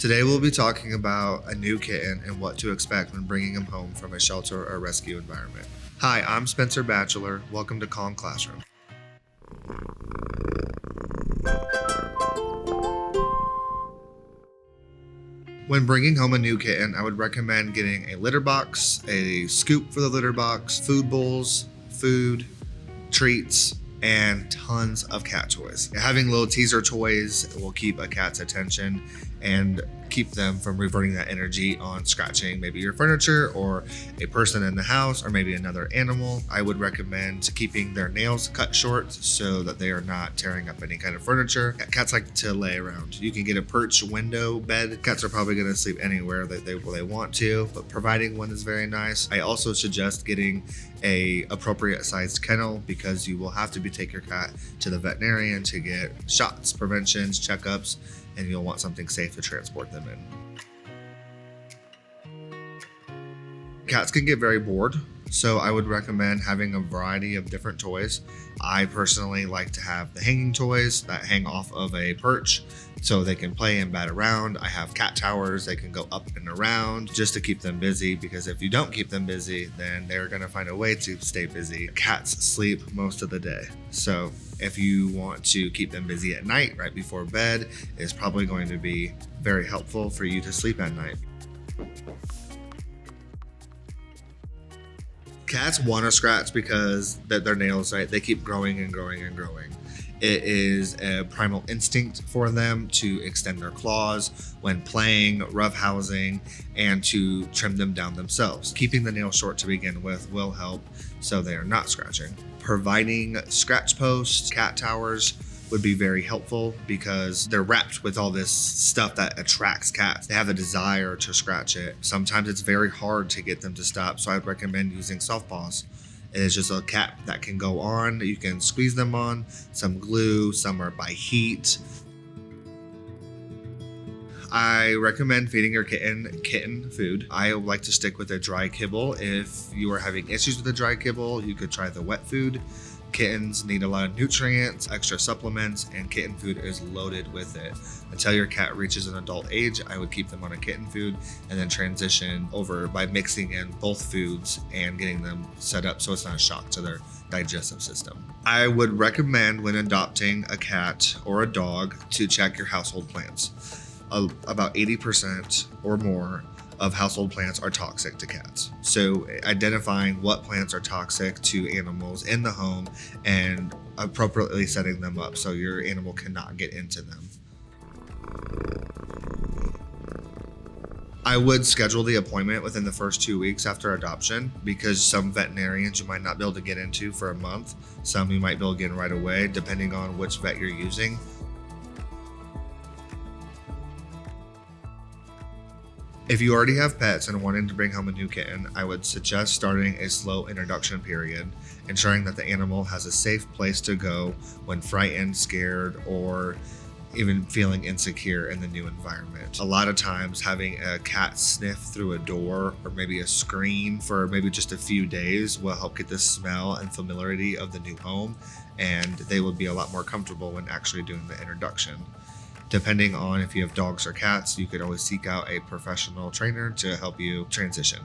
Today we'll be talking about a new kitten and what to expect when bringing him home from a shelter or rescue environment. Hi, I'm Spencer Batcheller. Welcome to Calm Classroom. When bringing home a new kitten, I would recommend getting a litter box, a scoop for the litter box, food bowls, food, treats, and tons of cat toys. Having little teaser toys will keep a cat's attention and keep them from reverting that energy on scratching maybe your furniture or a person in the house or maybe another animal. I would recommend keeping their nails cut short so that they are not tearing up any kind of furniture. Cats like to lay around. You can get a perch window bed. Cats are probably going to sleep anywhere that they want to, but providing one is very nice. I also suggest getting a appropriate sized kennel because you will have to take your cat to the veterinarian to get shots, preventions, checkups, and you'll want something safe to transport them in. Cats can get very bored, so I would recommend having a variety of different toys. I personally like to have the hanging toys that hang off of a perch so they can play and bat around. I have cat towers. They can go up and around just to keep them busy, because if you don't keep them busy, then they're going to find a way to stay busy. Cats sleep most of the day, so if you want to keep them busy at night right before bed, it's probably going to be very helpful for you to sleep at night. Cats want to scratch because their nails, right? They keep growing and growing and growing. It is a primal instinct for them to extend their claws when playing, roughhousing, and to trim them down themselves. Keeping the nails short to begin with will help so they are not scratching. Providing scratch posts, cat towers would be very helpful because they're wrapped with all this stuff that attracts cats. They have a desire to scratch it. Sometimes it's very hard to get them to stop, so I'd recommend using soft paws. It is just a cap that can go on. You can squeeze them on, some glue, some are by heat. I recommend feeding your kitten food. I like to stick with a dry kibble. If you are having issues with the dry kibble, you could try the wet food. Kittens need a lot of nutrients, extra supplements, and kitten food is loaded with it. Until your cat reaches an adult age, I would keep them on a kitten food and then transition over by mixing in both foods and getting them set up so it's not a shock to their digestive system. I would recommend when adopting a cat or a dog to check your household plants. About 80% or more of household plants are toxic to cats. So identifying what plants are toxic to animals in the home and appropriately setting them up so your animal cannot get into them. I would schedule the appointment within the first 2 weeks after adoption because some veterinarians you might not be able to get into for a month. Some you might be able to get in right away depending on which vet you're using. If you already have pets and wanting to bring home a new kitten, I would suggest starting a slow introduction period, ensuring that the animal has a safe place to go when frightened, scared, or even feeling insecure in the new environment. A lot of times having a cat sniff through a door or maybe a screen for maybe just a few days will help get the smell and familiarity of the new home, and they will be a lot more comfortable when actually doing the introduction. Depending on if you have dogs or cats, you could always seek out a professional trainer to help you transition.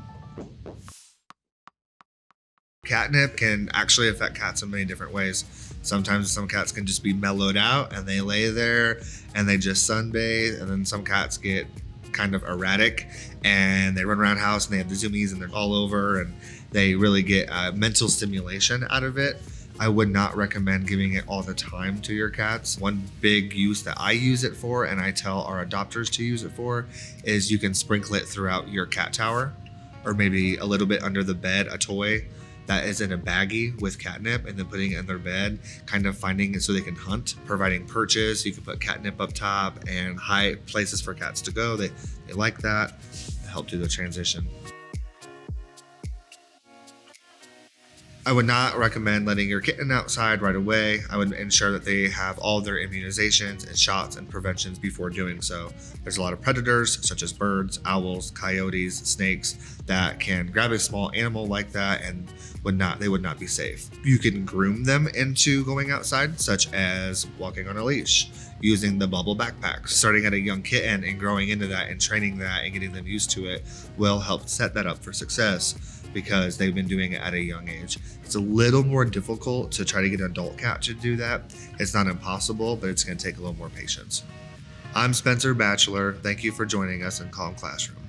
Catnip can actually affect cats in many different ways. Sometimes some cats can just be mellowed out and they lay there and they just sunbathe, and then some cats get kind of erratic and they run around the house and they have the zoomies and they're all over and they really get mental stimulation out of it. I would not recommend giving it all the time to your cats. One big use that I use it for, and I tell our adopters to use it for, is you can sprinkle it throughout your cat tower, or maybe a little bit under the bed, a toy that is in a baggie with catnip, and then putting it in their bed, kind of finding it so they can hunt, providing perches. You can put catnip up top and high places for cats to go. They like that. Help do the transition. I would not recommend letting your kitten outside right away. I would ensure that they have all their immunizations and shots and preventions before doing so. There's a lot of predators such as birds, owls, coyotes, snakes that can grab a small animal like that and they would not be safe. You can groom them into going outside, such as walking on a leash, using the bubble backpacks. Starting at a young kitten and growing into that and training that and getting them used to it will help set that up for success, because they've been doing it at a young age. It's a little more difficult to try to get an adult cat to do that. It's not impossible, but it's going to take a little more patience. I'm Spencer Batcheller. Thank you for joining us in Calm Classroom.